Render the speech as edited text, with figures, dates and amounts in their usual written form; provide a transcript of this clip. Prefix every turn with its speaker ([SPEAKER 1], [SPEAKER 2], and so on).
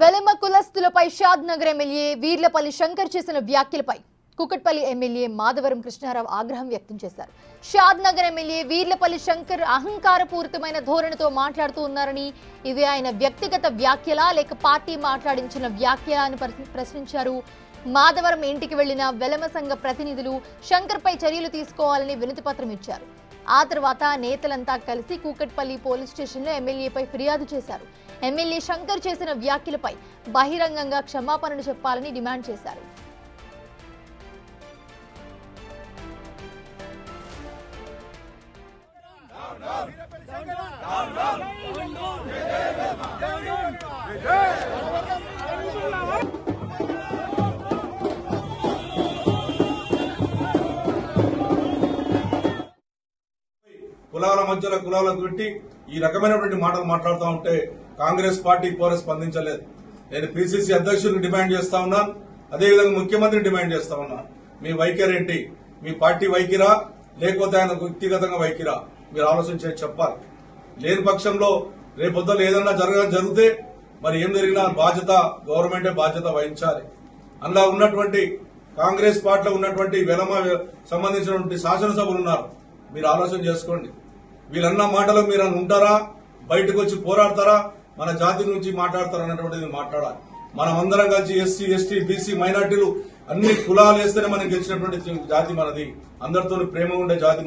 [SPEAKER 1] వెలమ కులస్తులపై షాద్ Nagar MLA Veerlapalli Shankar చేసిన వ్యాఖ్యలపై Kukatpally MLA Madhavaram Krishnarao ఆగ్రహం వ్యక్తం చేశారు. షాద్ నగర్ ఎమ్మెల్యే వీర్లపల్లి శంకర్ అహంకారపూరితమైన ధోరణితో మాట్లాడుతూ ఉన్నారని, ఇది ఆయన వ్యక్తిగత వ్యాఖ్యలా లేక పార్టీ మాట్లాడించిన వ్యాఖ్యలా అని ప్రశ్నించారు. మాధవరం ఇంటికి వెళ్లిన వెలమ సంఘ ప్రతినిధులు శంకర్పై చర్యలు తీసుకోవాలని వినతిపత్రం ఇచ్చారు. ఆ తర్వాత నేతలంతా కలిసి కూకట్పల్లి పోలీస్ స్టేషన్లో ఎమ్మెల్యేపై ఫిర్యాదు చేశారు. ఎమ్మెల్యే శంకర్ చేసిన వ్యాఖ్యలపై బహిరంగంగా క్షమాపణలు చెప్పాలని డిమాండ్ చేశారు.
[SPEAKER 2] కులాల మధ్యలో కులాలకు పెట్టి ఈ రకమైనటువంటి మాటలు మాట్లాడుతూ ఉంటే కాంగ్రెస్ పార్టీ కూడా స్పందించలేదు. నేను పిసిసి అధ్యక్షుడిని డిమాండ్ చేస్తా ఉన్నాను, అదేవిధంగా ముఖ్యమంత్రిని డిమాండ్ చేస్తా ఉన్నాను. మీ వైఖరి ఏంటి? మీ పార్టీ వైఖరా లేకపోతే ఆయన వ్యక్తిగతంగా వైఖరా? మీరు ఆలోచించే చెప్పాలి. లేని పక్షంలో రేపొద్దున ఏదన్నా జరిగితే మరి ఏం జరిగినా బాధ్యత గవర్నమెంటే బాధ్యత వహించాలి. అందులో ఉన్నటువంటి కాంగ్రెస్ పార్టీలో ఉన్నటువంటి వెలమ సంబంధించినటువంటి శాసనసభ్యులు ఉన్నారు. మీరు ఆలోచన చేసుకోండి. వీళ్ళన్న మాటలు మీరు ఉంటారా? బయటకు వచ్చి పోరాడతారా? మన జాతి నుంచి మాట్లాడతారా అన్నటువంటిది మాట్లాడాలి. మనం అందరం కలిసి ఎస్సీ, ఎస్టీ, బీసీ, మైనార్టీలు అన్ని కులాలు వేస్తేనే మనం గెలిచినటువంటి జాతి మనది. అందరితో ప్రేమ ఉండే జాతి.